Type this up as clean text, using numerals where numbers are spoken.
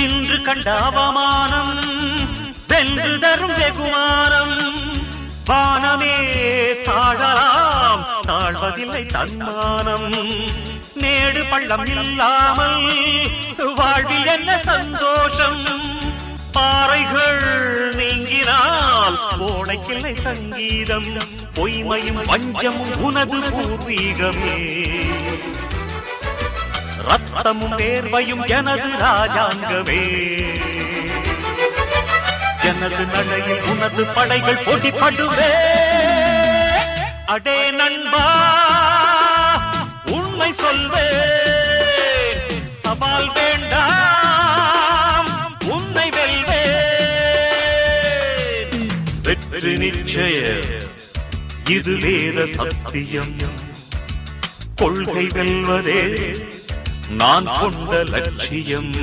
இன்று கண்ட அவமானம் வென்று தரும் வெகுமானம். வானமே தாழலாம், தாழ்வதில்லை தன்மானம். மேடு பள்ளம் இல்லாமல் வாழ்வில் என்ன சந்தோஷம். பாறைகள் நீங்கினால் ஓடைக்கில்லை சங்கீதம். பொய்மையும் வஞ்சமும் உனது பூர்வீகமே. ரத்தமும் வேர்வையும் எனது ராஜாங்கமே. எனது நடையில் உனது படைகள் போட்டிப்படுவே. அடே நண்பா, உண்மை சொல்வே. சவால் வேண்டாம், உன்னை வெல்வே. வெற்றி நிச்சயம், இது வேத சத்தியம். கொள்கை வெல்வதே நான் கொண்ட லட்சியம்.